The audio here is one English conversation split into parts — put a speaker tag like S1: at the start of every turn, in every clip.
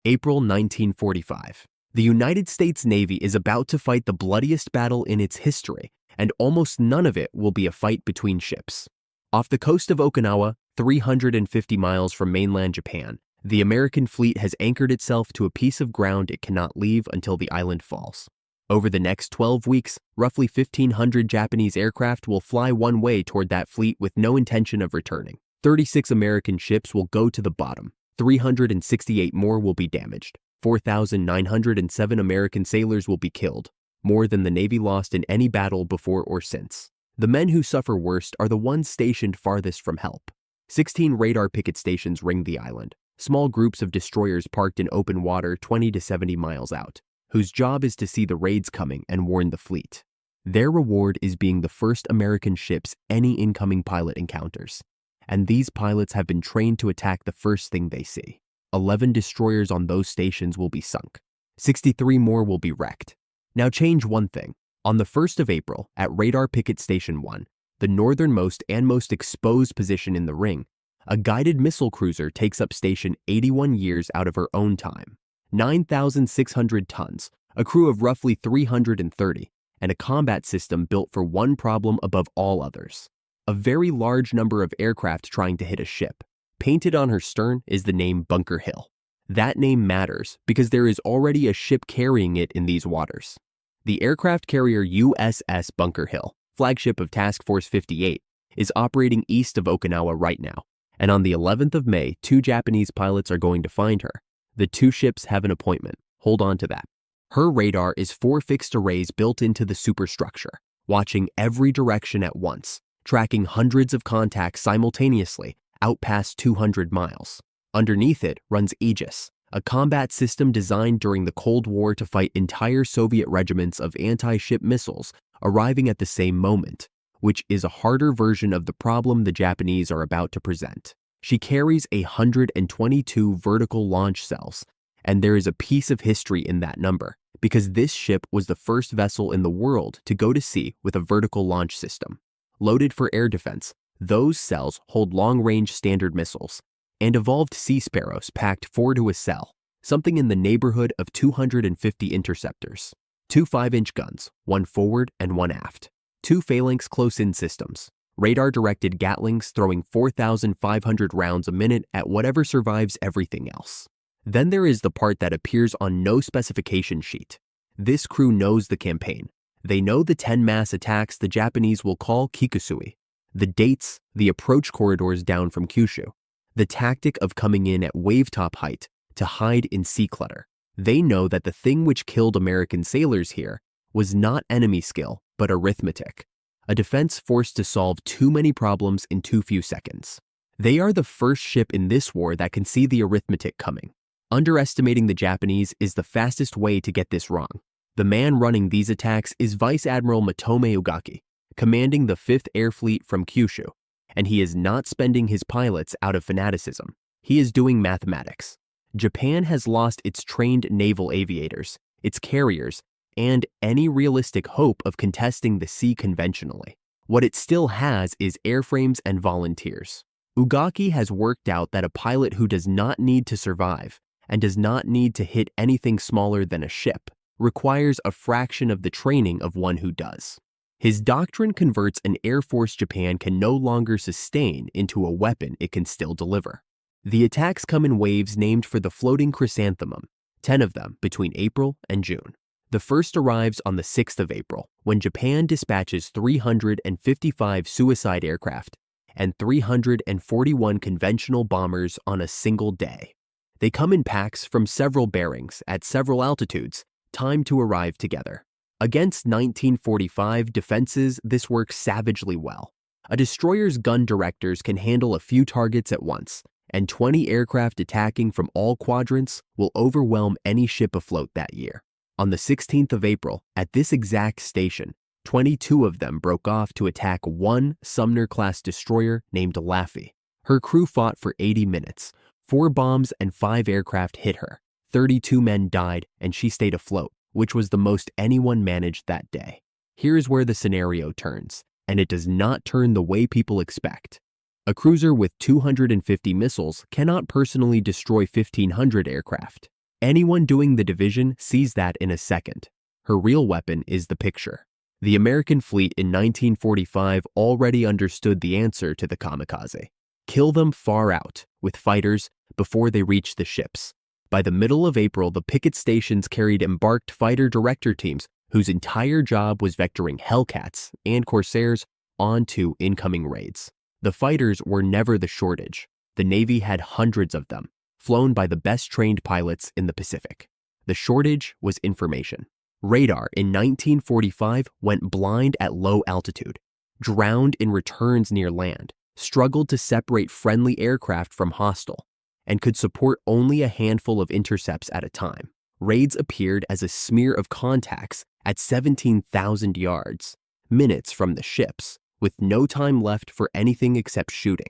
S1: April 1945. The United States Navy is about to fight the bloodiest battle in its history, and almost none of it will be a fight between ships. Off the coast of Okinawa, 350 miles from mainland Japan, the American fleet has anchored itself to a piece of ground it cannot leave until the island falls. Over the next 12 weeks, roughly 1,500 Japanese aircraft will fly one way toward that fleet with no intention of returning. 36 American ships will go to the bottom. 368 more will be damaged. 4,907 American sailors will be killed, more than the Navy lost in any battle before or since. The men who suffer worst are the ones stationed farthest from help. 16 radar picket stations ring the island, small groups of destroyers parked in open water 20 to 70 miles out, whose job is to see the raids coming and warn the fleet. Their reward is being the first American ships any incoming pilot encounters, and these pilots have been trained to attack the first thing they see. 11 destroyers on those stations will be sunk. 63 more will be wrecked. Now change one thing. On the 1st of April, at Radar Picket Station One, the northernmost and most exposed position in the ring, a guided missile cruiser takes up station 81 years out of her own time. 9,600 tons, a crew of roughly 330, and a combat system built for one problem above all others: a very large number of aircraft trying to hit a ship. Painted on her stern is the name Bunker Hill. That name matters because there is already a ship carrying it in these waters. The aircraft carrier USS Bunker Hill, flagship of Task Force 58, is operating east of Okinawa right now, and on the 11th of May, 2 Japanese pilots are going to find her. The 2 ships have an appointment. Hold on to that. Her radar is 4 fixed arrays built into the superstructure, watching every direction at once, tracking hundreds of contacts simultaneously out past 200 miles. Underneath it runs Aegis, a combat system designed during the Cold War to fight entire Soviet regiments of anti-ship missiles arriving at the same moment, which is a harder version of the problem the Japanese are about to present. She carries 122 vertical launch cells, and there is a piece of history in that number, because this ship was the first vessel in the world to go to sea with a vertical launch system. Loaded for air defense, those cells hold long-range standard missiles, and evolved Sea Sparrows packed 4 to a cell, something in the neighborhood of 250 interceptors. 2 5-inch guns, 1 forward and 1 aft. 2 phalanx close-in systems, radar-directed Gatlings throwing 4,500 rounds a minute at whatever survives everything else. Then there is the part that appears on no specification sheet. This crew knows the campaign. They know the 10 mass attacks the Japanese will call Kikusui, the dates, the approach corridors down from Kyushu, the tactic of coming in at wave-top height to hide in sea clutter. They know that the thing which killed American sailors here was not enemy skill, but arithmetic, a defense forced to solve too many problems in too few seconds. They are the first ship in this war that can see the arithmetic coming. Underestimating the Japanese is the fastest way to get this wrong. The man running these attacks is Vice Admiral Matome Ugaki, commanding the 5th Air Fleet from Kyushu, and he is not spending his pilots out of fanaticism. He is doing mathematics. Japan has lost its trained naval aviators, its carriers, and any realistic hope of contesting the sea conventionally. What it still has is airframes and volunteers. Ugaki has worked out that a pilot who does not need to survive and does not need to hit anything smaller than a ship requires a fraction of the training of one who does. His doctrine converts an Air Force Japan can no longer sustain into a weapon it can still deliver. The attacks come in waves named for the floating chrysanthemum, 10 of them between April and June. The first arrives on the 6th of April, when Japan dispatches 355 suicide aircraft and 341 conventional bombers on a single day. They come in packs from several bearings at several altitudes, timed to arrive together. Against 1945 defenses, this works savagely well. A destroyer's gun directors can handle a few targets at once, and 20 aircraft attacking from all quadrants will overwhelm any ship afloat that year. On the 16th of April, at this exact station, 22 of them broke off to attack one Sumner-class destroyer named Laffey. Her crew fought for 80 minutes. 4 bombs and 5 aircraft hit her. 32 men died, and she stayed afloat, which was the most anyone managed that day. Here's where the scenario turns, and it does not turn the way people expect. A cruiser with 250 missiles cannot personally destroy 1,500 aircraft. Anyone doing the division sees that in a second. Her real weapon is the picture. The American fleet in 1945 already understood the answer to the kamikaze. Kill them far out, with fighters, before they reach the ships. By the middle of April, the picket stations carried embarked fighter director teams whose entire job was vectoring Hellcats and Corsairs onto incoming raids. The fighters were never the shortage. The Navy had hundreds of them, flown by the best-trained pilots in the Pacific. The shortage was information. Radar in 1945 went blind at low altitude, drowned in returns near land, struggled to separate friendly aircraft from hostile, and could support only a handful of intercepts at a time. Raids appeared as a smear of contacts at 17,000 yards, minutes from the ships, with no time left for anything except shooting.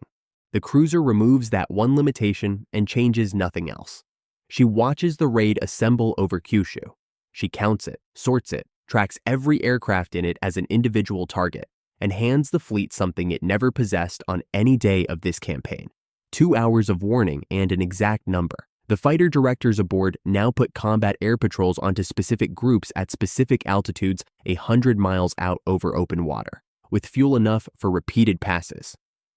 S1: The cruiser removes that one limitation and changes nothing else. She watches the raid assemble over Kyushu. She counts it, sorts it, tracks every aircraft in it as an individual target, and hands the fleet something it never possessed on any day of this campaign: 2 hours of warning and an exact number. The fighter directors aboard now put combat air patrols onto specific groups at specific altitudes 100 miles out over open water, with fuel enough for repeated passes.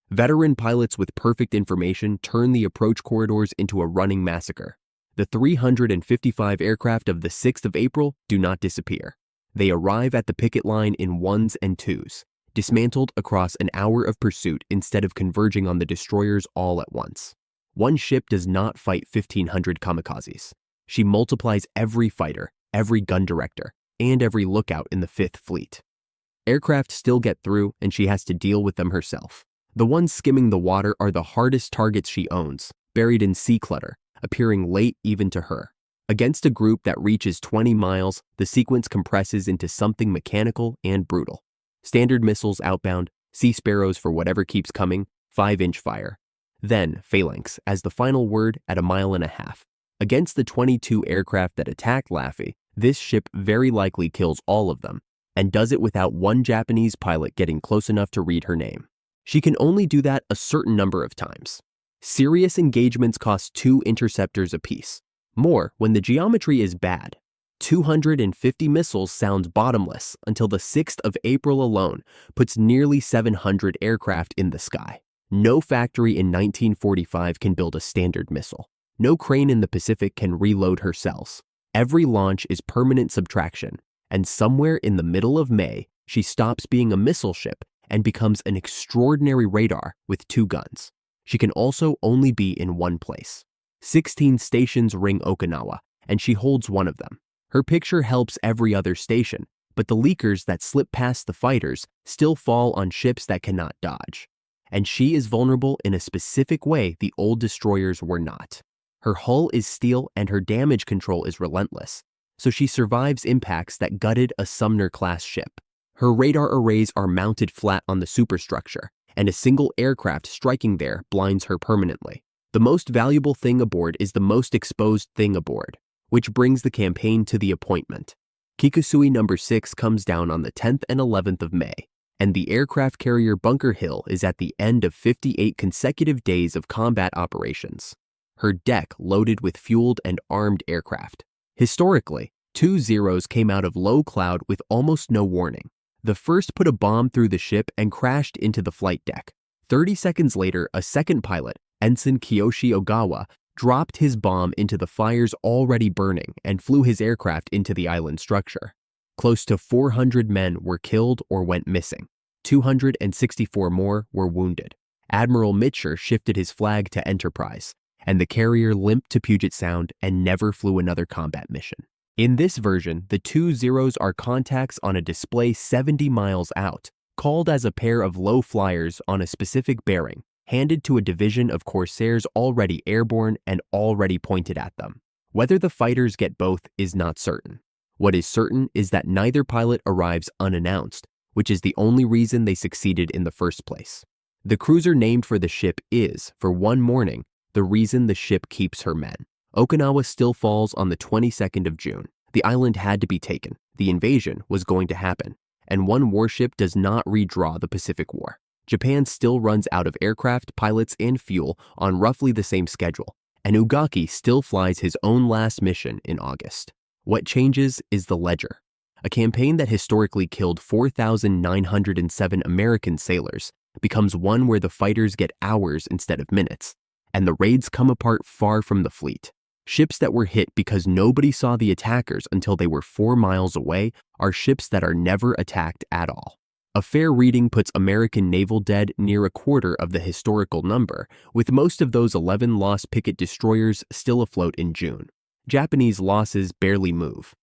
S1: Veteran pilots with perfect information turn the approach corridors into a running massacre. The 355 aircraft of the 6th of April do not disappear. They arrive at the picket line in ones and twos, dismantled across an hour of pursuit instead of converging on the destroyers all at once. One ship does not fight 1,500 kamikazes. She multiplies every fighter, every gun director, and every lookout in the 5th Fleet. Aircraft still get through, and she has to deal with them herself. The ones skimming the water are the hardest targets she owns, buried in sea clutter, appearing late even to her. Against a group that reaches 20 miles, the sequence compresses into something mechanical and brutal. Standard missiles outbound, Sea Sparrows for whatever keeps coming, 5-inch fire. Then phalanx as the final word at 1.5 miles. Against the 22 aircraft that attacked Laffey, this ship very likely kills all of them, and does it without one Japanese pilot getting close enough to read her name. She can only do that a certain number of times. Serious engagements cost 2 interceptors apiece. More when the geometry is bad. 250 missiles sounds bottomless until the 6th of April alone puts nearly 700 aircraft in the sky. No factory in 1945 can build a standard missile. No crane in the Pacific can reload her cells. Every launch is permanent subtraction, and somewhere in the middle of May, she stops being a missile ship and becomes an extraordinary radar with 2 guns. She can also only be in one place. 16 stations ring Okinawa, and she holds one of them. Her picture helps every other station, but the leakers that slip past the fighters still fall on ships that cannot dodge. And she is vulnerable in a specific way the old destroyers were not. Her hull is steel and her damage control is relentless, so she survives impacts that gutted a Sumner-class ship. Her radar arrays are mounted flat on the superstructure, and a single aircraft striking there blinds her permanently. The most valuable thing aboard is the most exposed thing aboard, which brings the campaign to the appointment. Kikusui No. 6 comes down on the 10th and 11th of May, and the aircraft carrier Bunker Hill is at the end of 58 consecutive days of combat operations. Her deck loaded with fueled and armed aircraft. Historically, 2 Zeros came out of low cloud with almost no warning. The first put a bomb through the ship and crashed into the flight deck. 30 seconds later, a second pilot, Ensign Kiyoshi Ogawa, dropped his bomb into the fires already burning and flew his aircraft into the island structure. Close to 400 men were killed or went missing. 264 more were wounded. Admiral Mitscher shifted his flag to Enterprise, and the carrier limped to Puget Sound and never flew another combat mission. In this version, the 2 Zeros are contacts on a display 70 miles out, called as a pair of low flyers on a specific bearing, handed to a division of Corsairs already airborne and already pointed at them. Whether the fighters get both is not certain. What is certain is that neither pilot arrives unannounced, which is the only reason they succeeded in the first place. The cruiser named for the ship is, for one morning, the reason the ship keeps her men. Okinawa still falls on the 22nd of June. The island had to be taken. The invasion was going to happen, and one warship does not redraw the Pacific War. Japan still runs out of aircraft, pilots, and fuel on roughly the same schedule, and Ugaki still flies his own last mission in August. What changes is the ledger. A campaign that historically killed 4,907 American sailors becomes one where the fighters get hours instead of minutes, and the raids come apart far from the fleet. Ships that were hit because nobody saw the attackers until they were 4 miles away are ships that are never attacked at all. A fair reading puts American naval dead near a quarter of the historical number, with most of those 11 lost picket destroyers still afloat in June. Japanese losses barely move.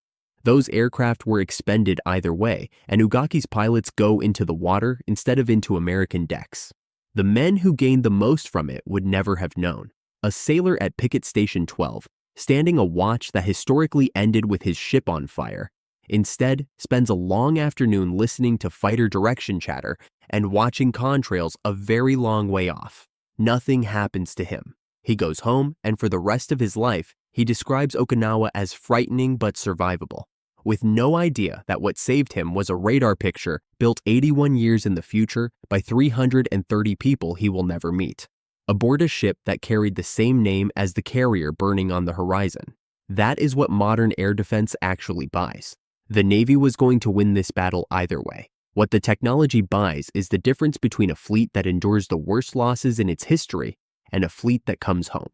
S1: Those aircraft were expended either way, and Ugaki's pilots go into the water instead of into American decks. The men who gained the most from it would never have known. A sailor at Picket Station 12, standing a watch that historically ended with his ship on fire, instead spends a long afternoon listening to fighter direction chatter and watching contrails a very long way off. Nothing happens to him. He goes home, and for the rest of his life, he describes Okinawa as frightening but survivable, with no idea that what saved him was a radar picture built 81 years in the future by 330 people he will never meet, aboard a ship that carried the same name as the carrier burning on the horizon. That is what modern air defense actually buys. The Navy was going to win this battle either way. What the technology buys is the difference between a fleet that endures the worst losses in its history and a fleet that comes home.